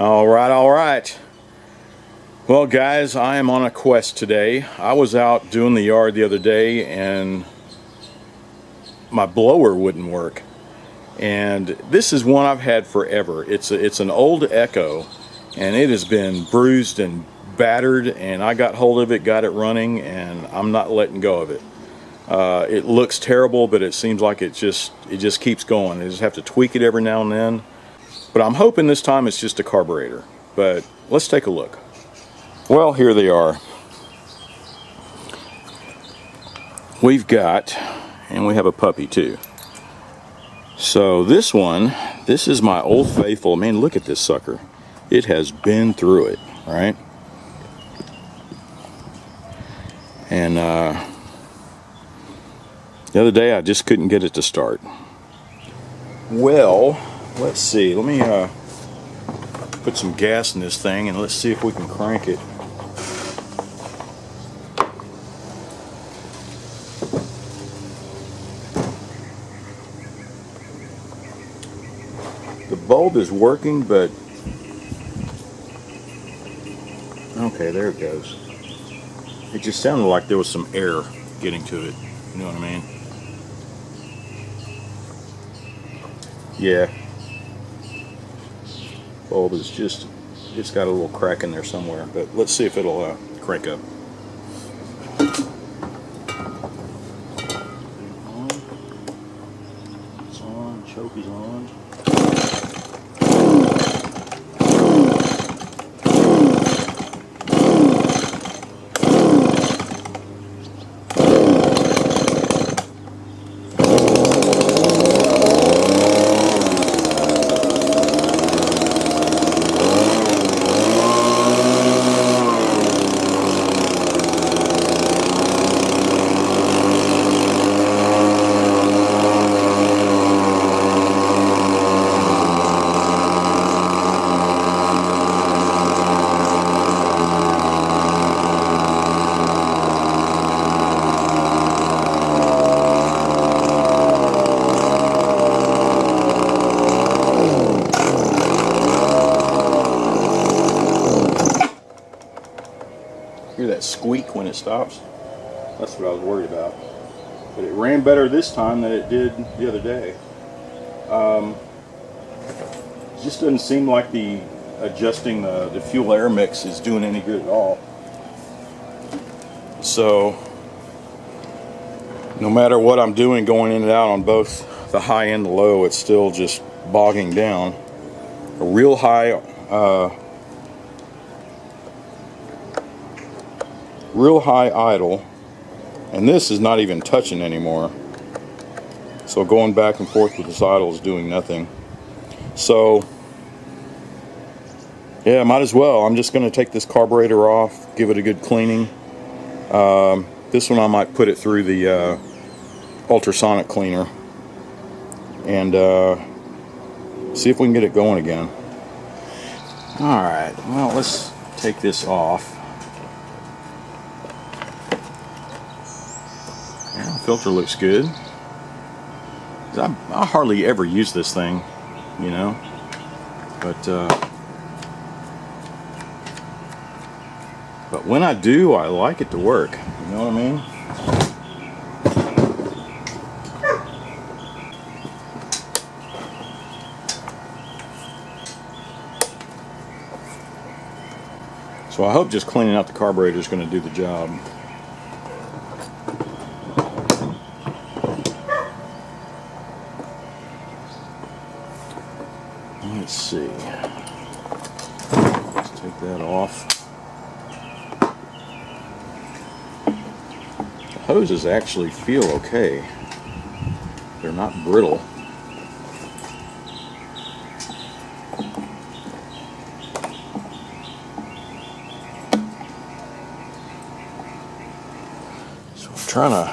All right. Well, guys, I am on a quest today. I was out doing the yard the other day and my blower wouldn't work. And this is one I've had forever. It's an old Echo, and it has been bruised and battered, and I got hold of it, got it running, and I'm not letting go of it. It looks terrible, but it seems like it just keeps going. I just have to tweak it every now and then. But I'm hoping this time it's just a carburetor. But let's take a look. Well, here they are. We've got, and we have a puppy too. So this is my Old Faithful. Man, look at this sucker. It has been through it, right? And the other day I just couldn't get it to start. Well, let's see. Let me put some gas in this thing and let's see if we can crank it. The bulb is working, but okay, there it goes. It just sounded like there was some air getting to it. You know what I mean? Yeah. Bulb is just, it's got a little crack in there somewhere, but let's see if it'll crank up. It's on, choke is on. Hear that squeak when it stops? That's what I was worried about. But it ran better this time than it did the other day. It just doesn't seem like the adjusting the fuel air mix is doing any good at all. So no matter what I'm doing going in and out on both the high and the low, it's still just bogging down. A real high idle, and this is not even touching anymore. So going back and forth with this idle is doing nothing. So yeah, might as well. I'm just going to take this carburetor off, give it a good cleaning. This one I might put it through the Ultrasonic cleaner and see if we can get it going again. Alright, well, let's take this off. Yeah, the filter looks good. I hardly ever use this thing, you know, but when I do, I like it to work. You know what I mean? So I hope just cleaning out the carburetor is going to do the job. Let's see. Let's take that off. The hoses actually feel okay. They're not brittle. So I'm trying to...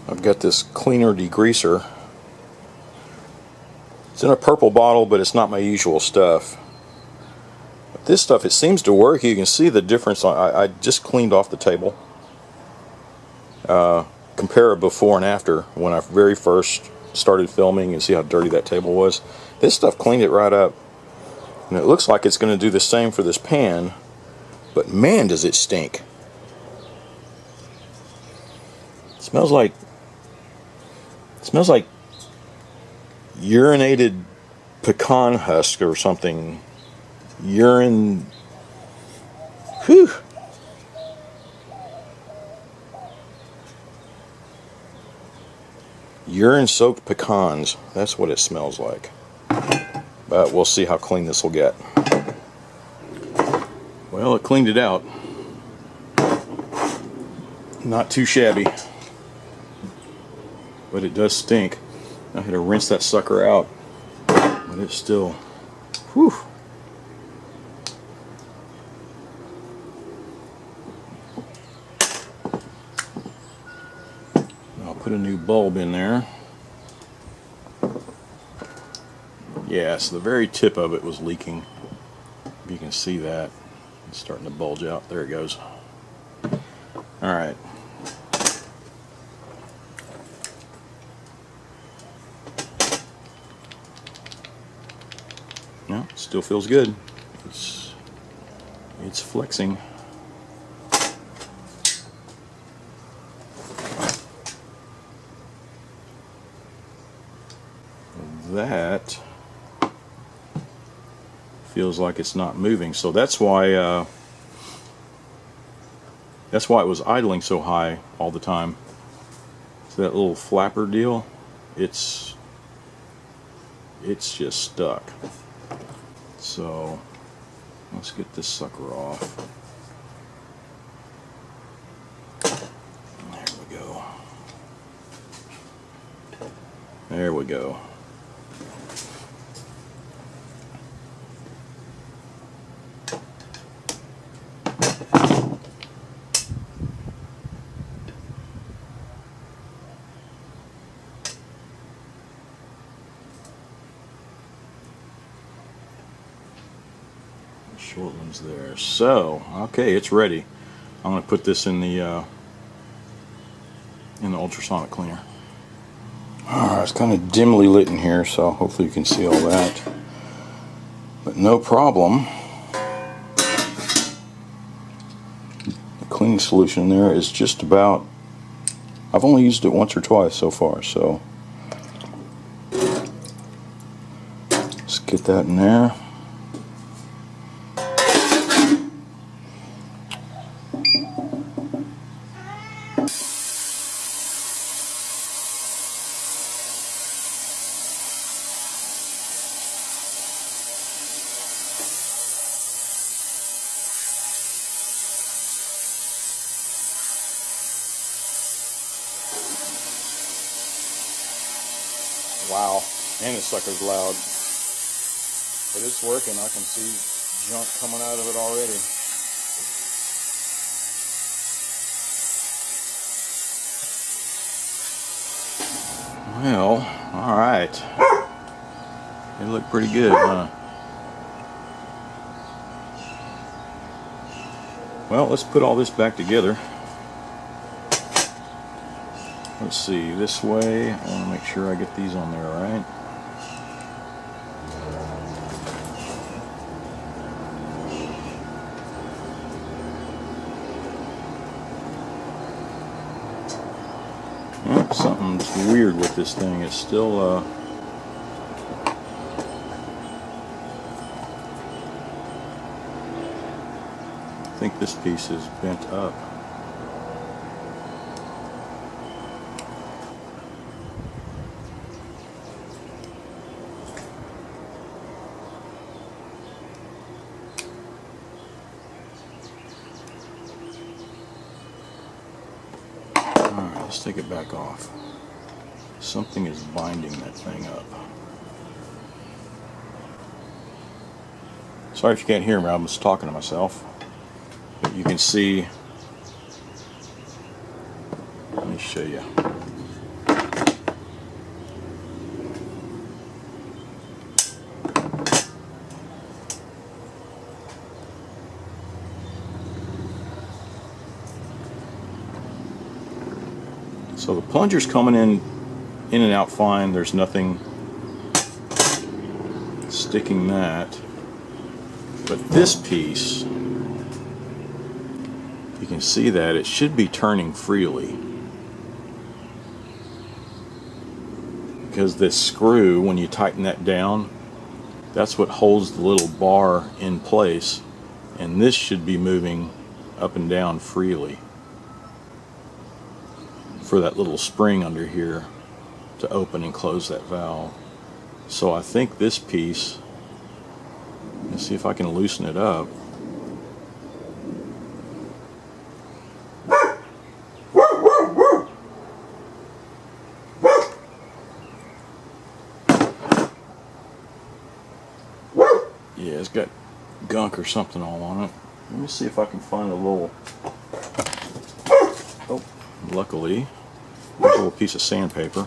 I've got this cleaner degreaser. It's in a purple bottle, but it's not my usual stuff. But this stuff, it seems to work. You can see the difference. I just cleaned off the table. Compare it before and after when I very first started filming and see how dirty that table was. This stuff cleaned it right up. And it looks like it's going to do the same for this pan, but man, does it stink. It smells like urinated pecan husk or something. Urine. Whew. Urine-soaked pecans. That's what it smells like. But we'll see how clean this will get. Well, it cleaned it out. Not too shabby. But it does stink. I had to rinse that sucker out. But it's still... Whew. I'll put a new bulb in there. Yeah, so the very tip of it was leaking. If you can see that. It's starting to bulge out. There it goes. Alright. No, it still feels good. It's flexing. That feels like it's not moving, so that's why it was idling so high all the time. So that little flapper deal, it's just stuck. So let's get this sucker off. There we go. There we go. Short ones there. So, okay, it's ready. I'm going to put this in the ultrasonic cleaner. Alright, it's kind of dimly lit in here, so hopefully you can see all that. But no problem. The cleaning solution there is just about... I've only used it once or twice so far, so... Let's get that in there. Wow, and this sucker's loud. But it's working. I can see junk coming out of it already. Well, alright. They look pretty good, huh? Well, let's put all this back together. Let's see, this way, I want to make sure I get these on there, right? Well, something's weird with this thing. It's still, I think this piece is bent up. Let's take it back off. Something is binding that thing up. Sorry if you can't hear me, I'm just talking to myself. But you can see, let me show you. So the plunger's coming in in and out fine. There's nothing sticking that. But this piece, you can see that it should be turning freely. Because this screw, when you tighten that down, that's what holds the little bar in place, and this should be moving up and down freely for that little spring under here to open and close that valve. So I think this piece, let's see if I can loosen it up. Yeah, it's got gunk or something all on it. Let me see if I can find a little... Oh, luckily, there's a little piece of sandpaper.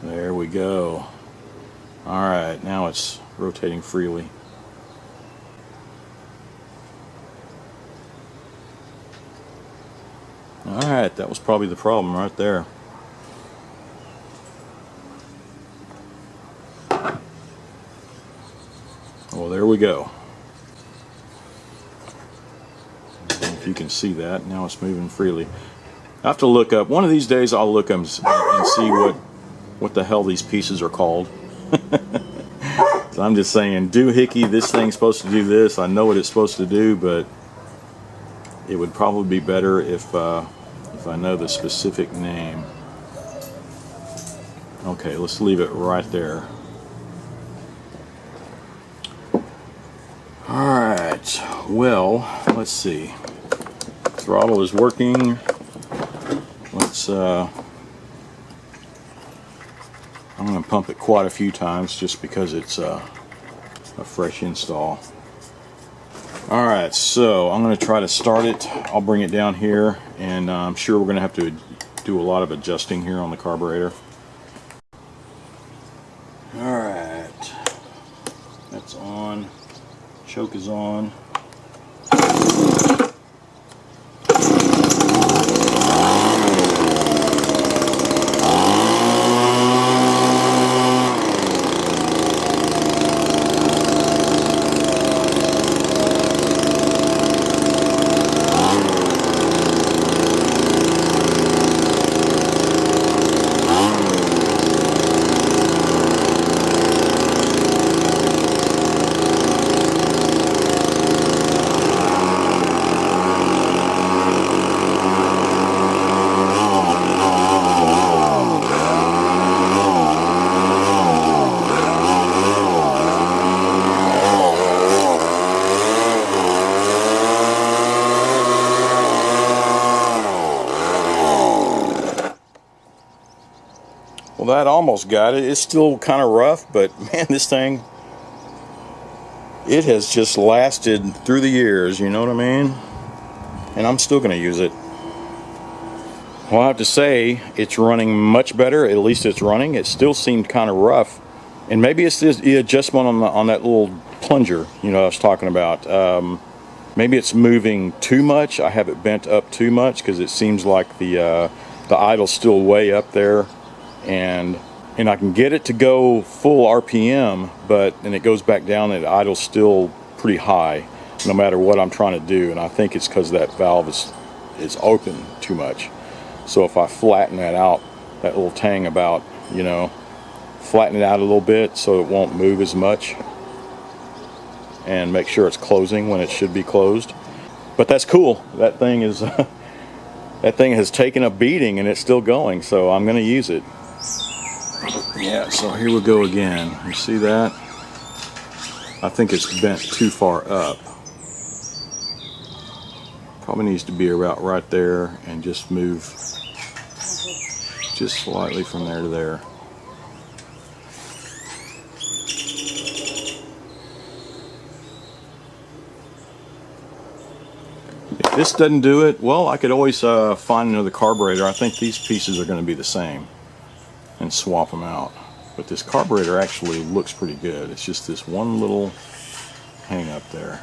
There we go. Alright, now it's rotating freely. Alright, that was probably the problem right there. Well, there we go. If you can see that, now it's moving freely. I have to look up, one of these days I'll look up and see what the hell these pieces are called. So I'm just saying, doohickey, this thing's supposed to do this. I know what it's supposed to do, but it would probably be better if I know the specific name. Okay, let's leave it right there. Alright, well, let's see. Throttle is working. Let's I'm going to pump it quite a few times just because it's a fresh install. Alright, so I'm going to try to start it. I'll bring it down here, and I'm sure we're going to have to do a lot of adjusting here on the carburetor. Alright, that's on. Choke is on. Well, that almost got it. It's still kind of rough, but man, this thing, it has just lasted through the years, you know what I mean? And I'm still going to use it. Well, I have to say, it's running much better. At least it's running. It still seemed kind of rough. And maybe it's the adjustment on that little plunger, you know, I was talking about. Maybe it's moving too much. I have it bent up too much because it seems like the idle's still way up there. And I can get it to go full RPM, but then it goes back down and the idle's still pretty high no matter what I'm trying to do. And I think it's because that valve is open too much. So if I flatten that out, that little tang about, you know, flatten it out a little bit so it won't move as much, and make sure it's closing when it should be closed. But that's cool. That thing is that thing has taken a beating and it's still going, so I'm going to use it. Yeah, so here we go again. You see that? I think it's bent too far up. Probably needs to be about right there and just move just slightly from there to there. this doesn't do it, well, I could always find another carburetor. I think these pieces are going to be the same and swap them out. But this carburetor actually looks pretty good. It's just this one little hang up there.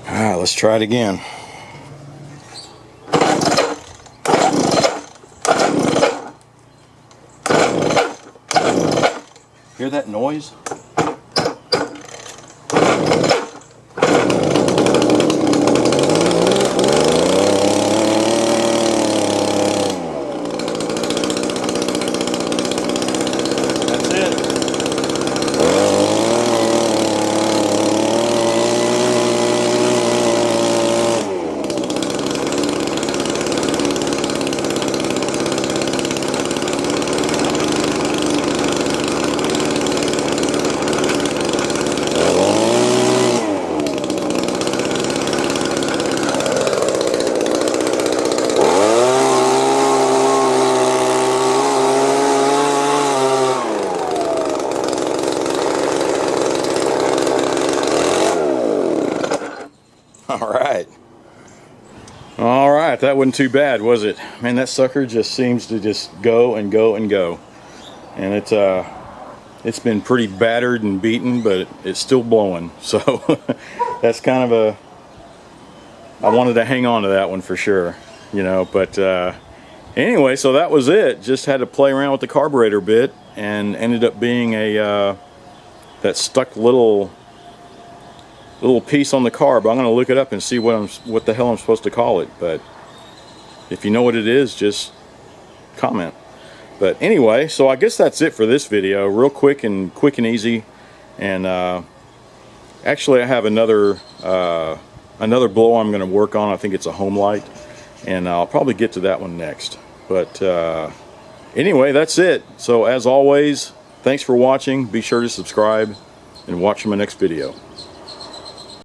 Alright, let's try it again. Hear that noise? All right, that wasn't too bad, was it? Man, that sucker just seems to just go and go and go. And it's been pretty battered and beaten, but it's still blowing. So that's kind of a, I wanted to hang on to that one for sure, you know. But anyway, so that was it. Just had to play around with the carburetor bit, and ended up being a that stuck little piece on the carb. I'm going to look it up and see what the hell I'm supposed to call it. But if you know what it is, just comment. But anyway, so I guess that's it for this video. Real quick and easy. And actually, I have another blow I'm going to work on. I think it's a home light, and I'll probably get to that one next. But anyway, that's it. So as always, thanks for watching. Be sure to subscribe and watch my next video.